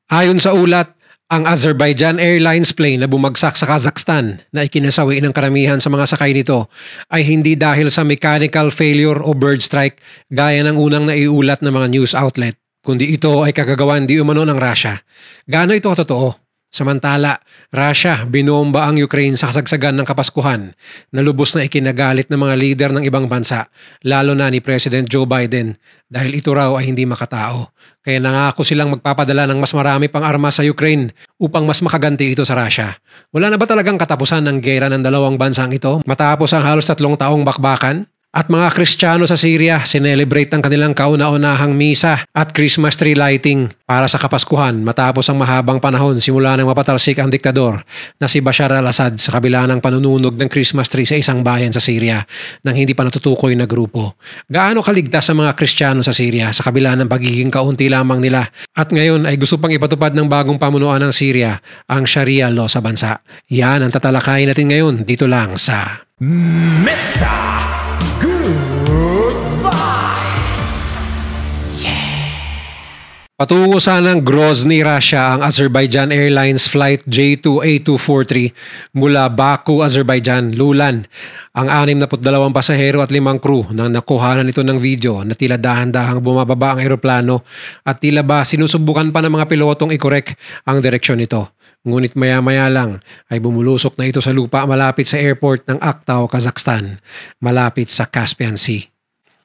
Ayon sa ulat, ang Azerbaijan Airlines plane na bumagsak sa Kazakhstan na ikinasawi ng karamihan sa mga sakay nito ay hindi dahil sa mechanical failure o bird strike gaya ng unang naiulat ng mga news outlet, kundi ito ay kagagawan di umano ng Russia. Gaano ito totoo? Samantala, Russia binomba ang Ukraine sa kasagsagan ng Kapaskuhan na lubos na ikinagalit ng mga lider ng ibang bansa, lalo na ni President Joe Biden dahil ito raw ay hindi makatao. Kaya nangako silang magpapadala ng mas marami pang armas sa Ukraine upang mas makaganti ito sa Russia. Wala na ba talagang katapusan ng gera ng dalawang bansang ito matapos ang halos 3 taong bakbakan? At mga Kristiyano sa Syria, sinelebrate ang kanilang kauna-unahang misa at Christmas tree lighting para sa Kapaskuhan matapos ang mahabang panahon simula nang mapatalsik ang diktador na si Bashar al-Assad sa kabila ng panununog ng Christmas tree sa isang bayan sa Syria ng hindi pa natutukoy na grupo. Gaano kaligtas ang mga Kristiyano sa Syria sa kabila ng pagiging kaunti lamang nila at ngayon ay gusto pang ipatupad ng bagong pamunuan ng Syria ang Sharia law sa bansa. Yan ang tatalakayin natin ngayon dito lang sa Mr. Patungo sanang Grozny, Russia ang Azerbaijan Airlines Flight J2A243 mula Baku, Azerbaijan, lulan. Ang 62 pasahero at 5 crew nang nakuhanan ito ng video na tila dahan-dahang bumababa ang eroplano at tila ba sinusubukan pa ng mga pilotong i-correct ang direksyon nito. Ngunit maya-maya lang ay bumulusok na ito sa lupa malapit sa airport ng Aktau, Kazakhstan, malapit sa Caspian Sea.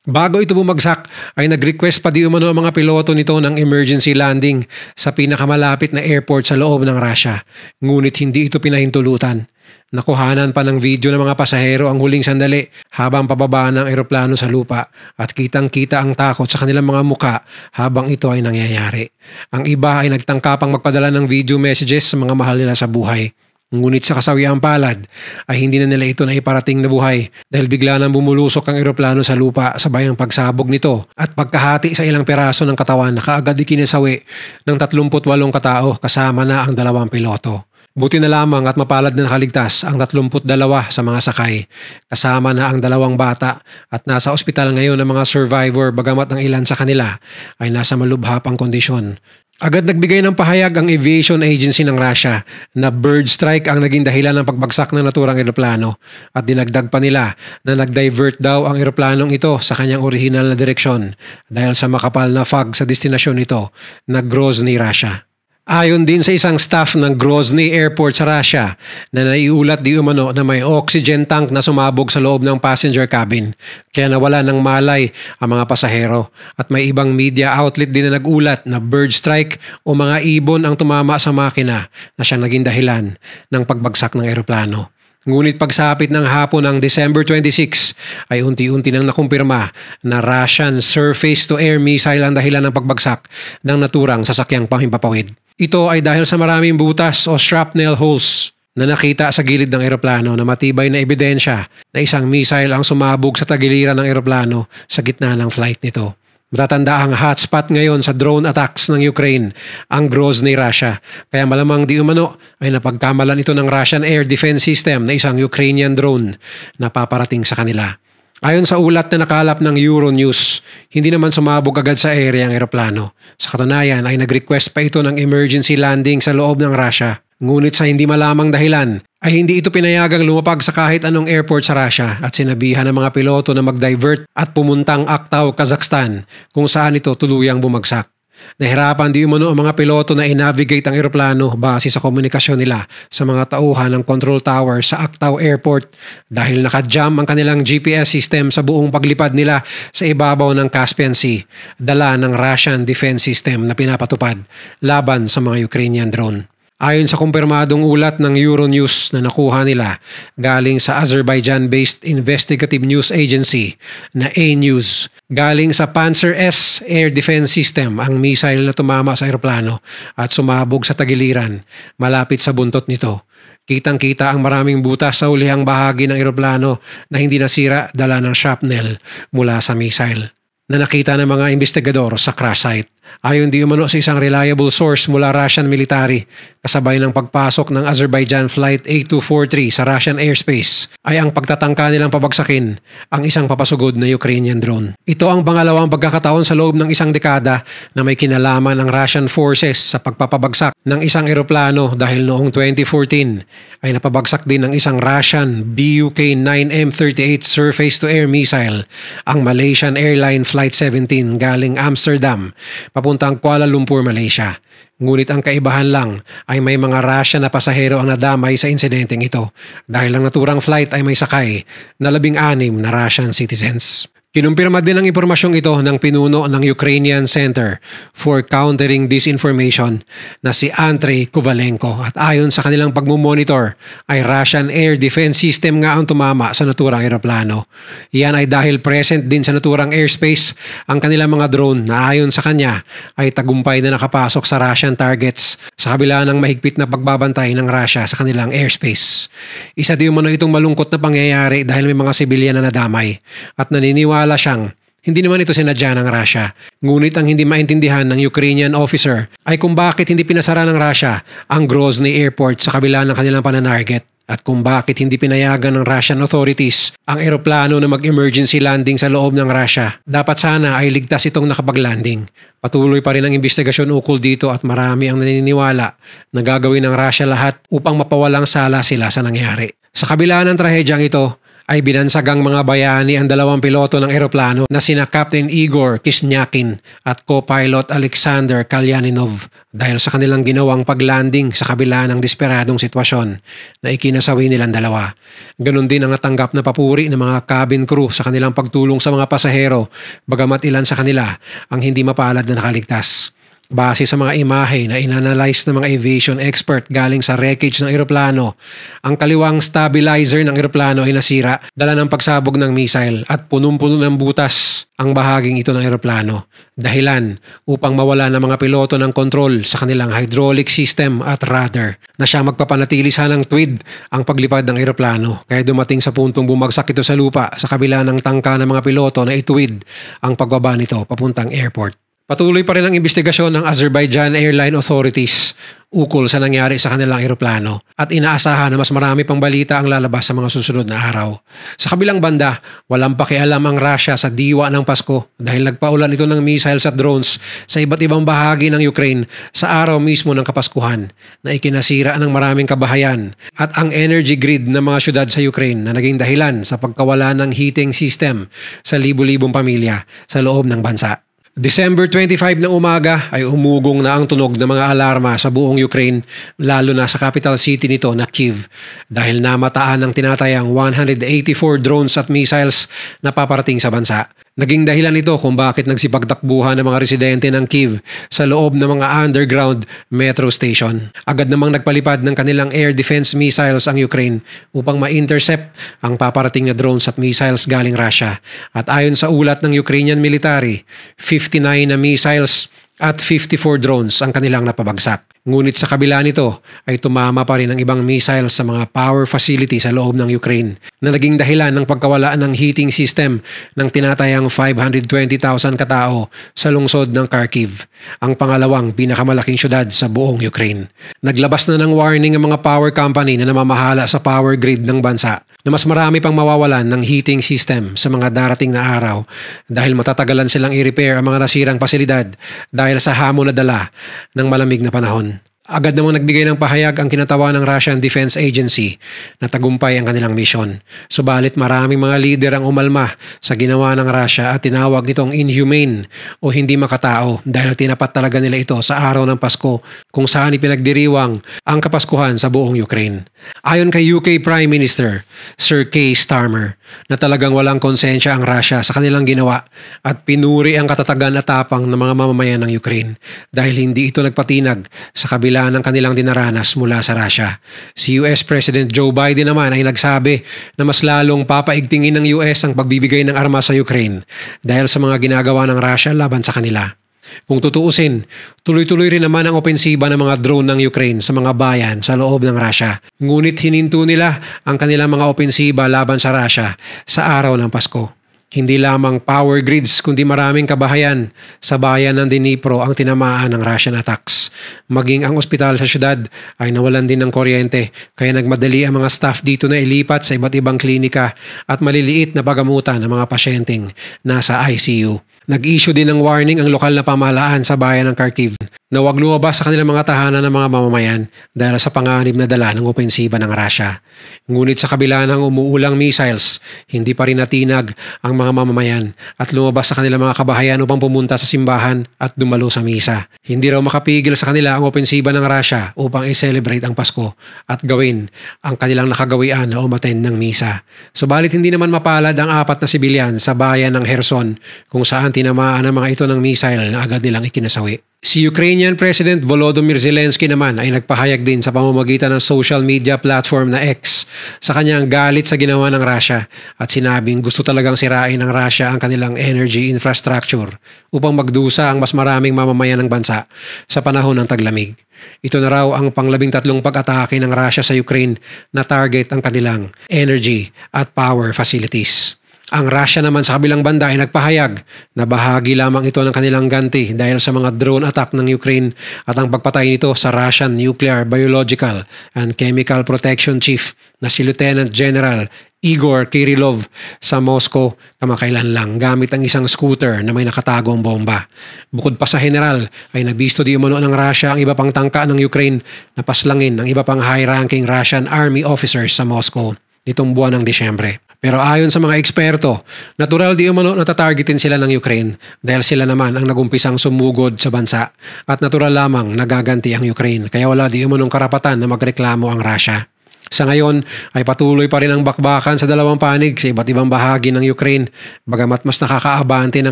Bago ito bumagsak ay nag-request pa di umano ang mga piloto nito ng emergency landing sa pinakamalapit na airport sa loob ng Russia. Ngunit hindi ito pinahintulutan. Nakuhanan pa ng video ng mga pasahero ang huling sandali habang pababa ng eroplano sa lupa at kitang-kita ang takot sa kanilang mga muka habang ito ay nangyayari. Ang iba ay nagtangkapang magpadala ng video messages sa mga mahal nila sa buhay. Ngunit sa kasawiang palad ay hindi na nila ito na iparating na buhay dahil bigla nang bumulusok ang eroplano sa lupa sabay ang pagsabog nito at pagkahati sa ilang peraso ng katawan na kaagad ikinasawi ng 38 katao kasama na ang 2 piloto. Buti na lamang at mapalad na nakaligtas ang 32 sa mga sakay kasama na ang 2 bata at nasa ospital ngayon ang mga survivor bagamat ang ilan sa kanila ay nasa malubhapang kondisyon. Agad nagbigay ng pahayag ang Aviation Agency ng Russia na bird strike ang naging dahilan ng pagbagsak ng naturang eroplano at dinagdag pa nila na nag-divert daw ang eroplanong ito sa kanyang orihinal na direksyon dahil sa makapal na fog sa destinasyon nito na Grozny, Russia. Ayon din sa isang staff ng Grozny Airport sa Russia na naiulat di umano na may oxygen tank na sumabog sa loob ng passenger cabin kaya nawala ng malay ang mga pasahero at may ibang media outlet din na nagulat na bird strike o mga ibon ang tumama sa makina na siyang naging dahilan ng pagbagsak ng eroplano. Ngunit pagsapit ng hapon ng December 26 ay unti-unti nang nakumpirma na Russian surface-to-air missile ang dahilan ng pagbagsak ng naturang sasakyang panghimpapawid. Ito ay dahil sa maraming butas o shrapnel holes na nakita sa gilid ng eroplano na matibay na ebidensya na isang missile ang sumabog sa tagiliran ng eroplano sa gitna ng flight nito. Matatanda ang hotspot ngayon sa drone attacks ng Ukraine, ang Grozny, Russia. Kaya malamang di umano ay napagkamalan ito ng Russian Air Defense System na isang Ukrainian drone na paparating sa kanila. Ayon sa ulat na nakalap ng Euronews, hindi naman sumabog agad sa area ang eroplano. Sa katunayan ay nag-request pa ito ng emergency landing sa loob ng Russia. Ngunit sa hindi malamang dahilan ay hindi ito pinayagang lumapag sa kahit anong airport sa Russia at sinabihan ng mga piloto na mag-divert at pumuntang Aktau, Kazakhstan kung saan ito tuluyang bumagsak. Nahirapan di umano ang mga piloto na i-navigate ang eroplano base sa komunikasyon nila sa mga tauhan ng control tower sa Aktau Airport dahil nakajam ang kanilang GPS system sa buong paglipad nila sa ibabaw ng Caspian Sea, dala ng Russian Defense System na pinapatupad laban sa mga Ukrainian drone. Ayon sa kumpirmadong ulat ng Euronews na nakuha nila galing sa Azerbaijan-based investigative news agency na A-News, galing sa Panzer S Air Defense System ang missile na tumama sa eroplano at sumabog sa tagiliran malapit sa buntot nito. Kitang-kita ang maraming butas sa ulihang bahagi ng eroplano na hindi nasira dala ng shrapnel mula sa missile na nakita ng mga investigador sa crash site. Ayon di umano sa isang reliable source mula Russian military, kasabay ng pagpasok ng Azerbaijan Flight 8243 sa Russian airspace ay ang pagtatangka nilang pabagsakin ang isang papasugod na Ukrainian drone. Ito ang pangalawang pagkakataon sa loob ng isang dekada na may kinalaman ng Russian forces sa pagpapabagsak ng isang eroplano dahil noong 2014 ay napabagsak din ng isang Russian Buk-9M38 surface-to-air missile ang Malaysian Airline Flight 17 galing Amsterdam papuntang Kuala Lumpur, Malaysia. Ngunit ang kaibahan lang ay may mga Russian na pasahero ang nadamay sa insidenteng ito dahil ang naturang flight ay may sakay na 16 na Russian citizens. Kinumpirma din ang impormasyong ito ng pinuno ng Ukrainian Center for Countering Disinformation na si Andrei Kovalenko at ayon sa kanilang pagmumonitor ay Russian Air Defense System nga ang tumama sa naturang eroplano. Yan ay dahil present din sa naturang airspace ang kanilang mga drone na ayon sa kanya ay tagumpay na nakapasok sa Russian targets sa kabila ng mahigpit na pagbabantay ng Russia sa kanilang airspace. Isa di umano itong malungkot na pangyayari dahil may mga sibilyan na nadamay at naniniwala siyang hindi naman ito sinadya ng Russia. Ngunit ang hindi maintindihan ng Ukrainian officer ay kung bakit hindi pinasara ng Russia ang Grozny Airport sa kabila ng kanilang pananarget at kung bakit hindi pinayagan ng Russian authorities ang eroplano na mag-emergency landing sa loob ng Russia. Dapat sana ay ligtas itong nakapag-landing. Patuloy pa rin ang investigasyon ukol dito at marami ang naniniwala na gagawin ng Russia lahat upang mapawalang sala sila sa nangyari. Sa kabila ng trahedyang ito, ay binansagang mga bayani ang dalawang piloto ng eroplano na sina Captain Igor Kisnyakin at co-pilot Alexander Kalyaninov dahil sa kanilang ginawang paglanding sa kabila ng desperadong sitwasyon na ikinasawi nilang dalawa. Ganon din ang natanggap na papuri ng mga cabin crew sa kanilang pagtulong sa mga pasahero bagamat ilan sa kanila ang hindi mapalad na nakaligtas. Base sa mga imahe na inanalyze ng mga aviation expert galing sa wreckage ng eroplano, ang kaliwang stabilizer ng eroplano ay nasira dala ng pagsabog ng missile at punong-puno ng butas ang bahaging ito ng eroplano. Dahilan upang mawala ng mga piloto ng kontrol sa kanilang hydraulic system at rudder na siya magpapanatili sanang tuwid ang paglipad ng eroplano kaya dumating sa puntong bumagsak ito sa lupa sa kabila ng tangka ng mga piloto na ituwid ang pagbaba nito papuntang airport. Patuloy pa rin ang investigasyon ng Azerbaijan Airline Authorities ukol sa nangyari sa kanilang eroplano at inaasahan na mas marami pang balita ang lalabas sa mga susunod na araw. Sa kabilang banda, walang pakialam ang Russia sa diwa ng Pasko dahil nagpaulan ito ng missiles at drones sa iba't ibang bahagi ng Ukraine sa araw mismo ng Kapaskuhan na ikinasira ng maraming kabahayan at ang energy grid ng mga syudad sa Ukraine na naging dahilan sa pagkawala ng heating system sa libu-libong pamilya sa loob ng bansa. December 25 ng umaga ay umugong na ang tunog ng mga alarma sa buong Ukraine lalo na sa capital city nito na Kyiv dahil namataan ng tinatayang 184 drones at missiles na paparating sa bansa. Naging dahilan ito kung bakit nagsipagtakbuhan ng mga residente ng Kyiv sa loob ng mga underground metro station. Agad namang nagpalipad ng kanilang air defense missiles ang Ukraine upang ma-intercept ang paparating na drones at missiles galing Russia. At ayon sa ulat ng Ukrainian military, 59 na missiles at 54 drones ang kanilang napabagsak. Ngunit sa kabila nito ay tumama pa rin ang ibang missiles sa mga power facility sa loob ng Ukraine na naging dahilan ng pagkawala ng heating system ng tinatayang 520,000 katao sa lungsod ng Kharkiv, ang pangalawang pinakamalaking syudad sa buong Ukraine. Naglabas na ng warning ang mga power company na namamahala sa power grid ng bansa na mas marami pang mawawalan ng heating system sa mga darating na araw dahil matatagalan silang i-repair ang mga nasirang pasilidad dahil sa hamon na dala ng malamig na panahon. Agad namang nagbigay ng pahayag ang kinatawa ng Russian Defense Agency na tagumpay ang kanilang misyon. Subalit maraming mga lider ang umalma sa ginawa ng Russia at tinawag itong inhumane o hindi makatao dahil tinapat talaga nila ito sa araw ng Pasko kung saan ipinagdiriwang ang Kapaskuhan sa buong Ukraine. Ayon kay UK Prime Minister Sir Keir Starmer na talagang walang konsensya ang Russia sa kanilang ginawa at pinuri ang katatagan at tapang ng mga mamamayan ng Ukraine dahil hindi ito nagpatinag sa kabila ng kanilang dinaranas mula sa Russia. Si US President Joe Biden naman ay nagsabi na mas lalong papaigtingin ng US ang pagbibigay ng armas sa Ukraine dahil sa mga ginagawa ng Russia laban sa kanila. Kung tutuusin, tuloy-tuloy rin naman ang opensiba ng mga drone ng Ukraine sa mga bayan sa loob ng Russia. Ngunit hininto nila ang kanilang mga opensiba laban sa Russia sa araw ng Pasko. Hindi lamang power grids kundi maraming kabahayan sa bayan ng Dnipro ang tinamaan ng Russian attacks. Maging ang ospital sa syudad ay nawalan din ng kuryente kaya nagmadali ang mga staff dito na ilipat sa iba't ibang klinika at maliliit na pagamutan ng mga pasyenteng nasa ICU. Nag-issue din ng warning ang lokal na pamahalaan sa bayan ng Kharkiv na huwag lumabas sa kanilang mga tahanan ng mga mamamayan dahil sa panganib na dala ng opensiba ng Russia. Ngunit sa kabila ng umuulang missiles, hindi pa rin natinag ang mga mamamayan at lumabas sa kanilang mga kabahayan upang pumunta sa simbahan at dumalo sa misa. Hindi raw makapigil sa kanila ang opensiba ng Russia upang i-celebrate ang Pasko at gawin ang kanilang nakagawian na umattend ng misa. Subalit hindi naman mapalad ang 4 na sibilyan sa bayan ng Kherson kung saan tinamaan ang mga ito ng missile na agad nilang ikinasawi. Si Ukrainian President Volodymyr Zelensky naman ay nagpahayag din sa pamamagitan ng social media platform na X sa kanyang galit sa ginawa ng Russia at sinabing gusto talagang sirain ng Russia ang kanilang energy infrastructure upang magdusa ang mas maraming mamamayan ng bansa sa panahon ng taglamig. Ito na raw ang pang-13 pag-atake ng Russia sa Ukraine na target ang kanilang energy at power facilities. Ang Russia naman sa kabilang banda ay nagpahayag na bahagi lamang ito ng kanilang ganti dahil sa mga drone attack ng Ukraine at ang pagpatay nito sa Russian Nuclear, Biological and Chemical Protection Chief na si Lieutenant General Igor Kirillov sa Moscow kamakailan lang gamit ang isang scooter na may nakatagong bomba. Bukod pa sa general ay nabisto di umano ng Russia ang iba pang tangka ng Ukraine na paslangin ang iba pang high-ranking Russian army officers sa Moscow nitong buwan ng Disyembre. Pero ayon sa mga eksperto, natural di umano natatargetin sila ng Ukraine dahil sila naman ang nagumpisang sumugod sa bansa at natural lamang nagaganti ang Ukraine kaya wala di umanong karapatan na magreklamo ang Russia. Sa ngayon ay patuloy pa rin ang bakbakan sa dalawang panig sa iba't ibang bahagi ng Ukraine bagamat mas nakakaabante na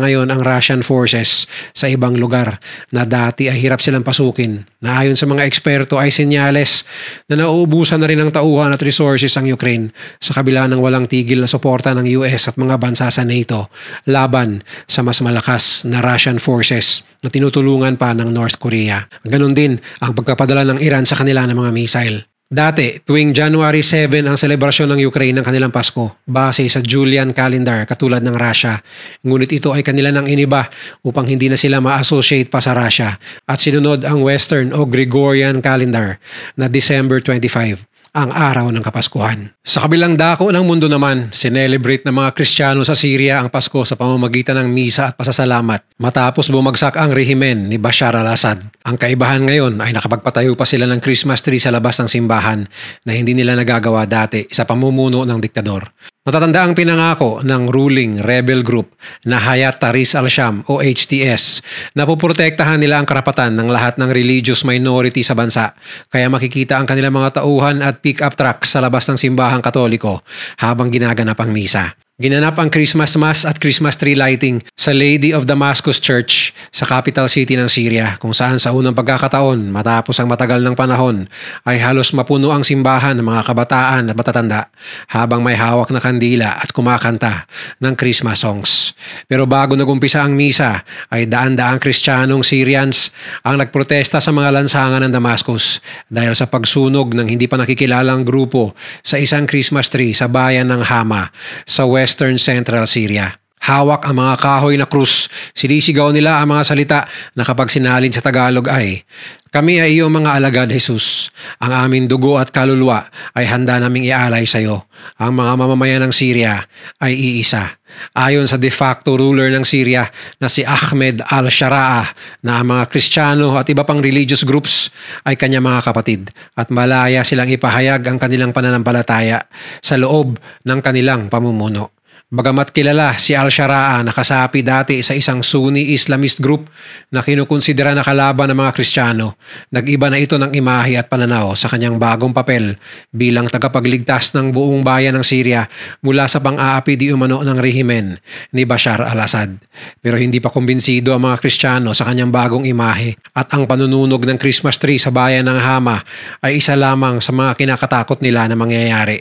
ngayon ang Russian forces sa ibang lugar na dati ay hirap silang pasukin na ayon sa mga eksperto ay senyales na nauubusan na rin ng tauhan at resources ang Ukraine sa kabila ng walang tigil na suporta ng US at mga bansa sa NATO laban sa mas malakas na Russian forces na tinutulungan pa ng North Korea. Ganon din ang pagpapadala ng Iran sa kanila ng mga missile. Dati, tuwing January 7 ang selebrasyon ng Ukraine ng kanilang Pasko base sa Julian calendar katulad ng Russia. Ngunit ito ay kanila nang iniba upang hindi na sila ma-associate pa sa Russia at sinunod ang Western o Gregorian calendar na December 25. Ang araw ng Kapaskuhan. Sa kabilang dako ng mundo naman, sinelebrate ng mga Kristiyano sa Syria ang Pasko sa pamamagitan ng misa at pasasalamat matapos bumagsak ang rehimen ni Bashar al-Assad. Ang kaibahan ngayon ay nakapagpatayo pa sila ng Christmas tree sa labas ng simbahan na hindi nila nagagawa dati sa pamumuno ng diktador. Matatanda ang pinangako ng ruling rebel group na Hayat Tahrir al-Sham o HTS na poprotektahan nila ang karapatan ng lahat ng religious minority sa bansa kaya makikita ang kanilang mga tauhan at pick-up trucks sa labas ng simbahang Katoliko habang ginaganap ang misa. Ginanap ang Christmas Mass at Christmas tree lighting sa Lady of Damascus Church sa capital city ng Syria kung saan sa unang pagkakataon matapos ang matagal ng panahon ay halos mapuno ang simbahan ng mga kabataan at matatanda habang may hawak na kandila at kumakanta ng Christmas songs. Pero bago nagumpisa ang misa ay daan-daang Kristiyanong Syrians ang nagprotesta sa mga lansangan ng Damascus dahil sa pagsunog ng hindi pa nakikilalang grupo sa isang Christmas tree sa bayan ng Hama sa Western Central Syria. Hawak ang mga kahoy na krus. Sinisigaw nila ang mga salita na kapag sinalin sa Tagalog ay, "Kami ay iyong mga alagad, Jesus. Ang aming dugo at kaluluwa ay handa naming ialay sa iyo. Ang mga mamamayan ng Syria ay iisa." Ayon sa de facto ruler ng Syria na si Ahmed al-Sharaa na ang mga Kristiyano at iba pang religious groups ay kanya mga kapatid at malaya silang ipahayag ang kanilang pananampalataya sa loob ng kanilang pamumuno. Bagamat kilala si al-Sharaa na kasapi dati sa isang Sunni Islamist group na kinukonsidera na kalaban ng mga Kristiyano, nag-iba na ito ng imahe at pananaw sa kanyang bagong papel bilang tagapagligtas ng buong bayan ng Syria mula sa pang-aapi di umano ng rehimen ni Bashar al-Assad. Pero hindi pa kumbinsido ang mga Kristiyano sa kanyang bagong imahe at ang panununog ng Christmas tree sa bayan ng Hama ay isa lamang sa mga kinakatakot nila na mangyayari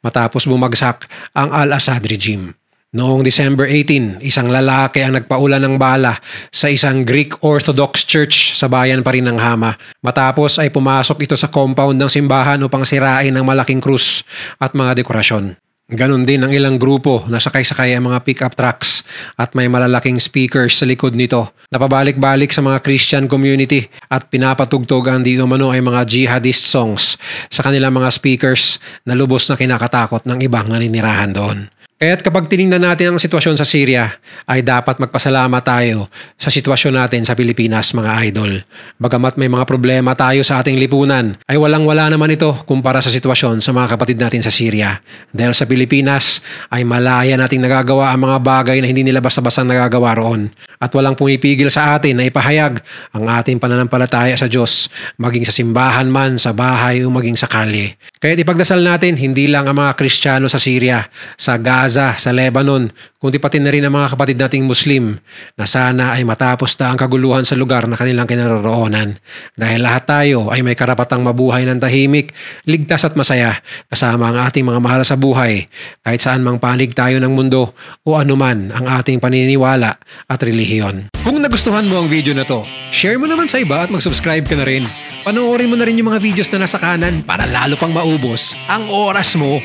matapos bumagsak ang al-Assad regime. Noong December 18, isang lalaki ang nagpaulan ng bala sa isang Greek Orthodox Church sa bayan pa rin ng Hama. Matapos ay pumasok ito sa compound ng simbahan upang sirain ang malaking krus at mga dekorasyon. Ganon din ang ilang grupo na sakay-sakay ang mga pick-up trucks at may malalaking speakers sa likod nito na pabalik-balik sa mga Christian community at pinapatugtog ang di umano ay mga jihadist songs sa kanilang mga speakers na lubos na kinakatakot ng ibang naninirahan doon. Kaya't kapag tiningnan natin ang sitwasyon sa Syria, ay dapat magpasalamat tayo sa sitwasyon natin sa Pilipinas, mga idol. Bagamat may mga problema tayo sa ating lipunan, ay walang-wala naman ito kumpara sa sitwasyon sa mga kapatid natin sa Syria. Dahil sa Pilipinas, ay malaya nating nagagawa ang mga bagay na hindi nila basta-basta nagagawa roon. At walang pumipigil sa atin na ipahayag ang ating pananampalataya sa Diyos, maging sa simbahan man, sa bahay o maging sa kalye. Kaya't ipagdasal natin hindi lang ang mga Kristiyano sa Syria, sa Gaza, sa Lebanon, kundi pati na rin ang mga kapatid nating Muslim na sana ay matapos na ang kaguluhan sa lugar na kanilang kinaroroonan. Dahil lahat tayo ay may karapatang mabuhay ng tahimik, ligtas at masaya kasama ang ating mga mahal sa buhay kahit saan mang panig tayo ng mundo o anuman ang ating paniniwala at relihiyon. Kung nagustuhan mo ang video na to, share mo naman sa iba at mag-subscribe ka na rin. Panoorin mo na rin yung mga videos na nasa kanan para lalo pang maubos ang oras mo.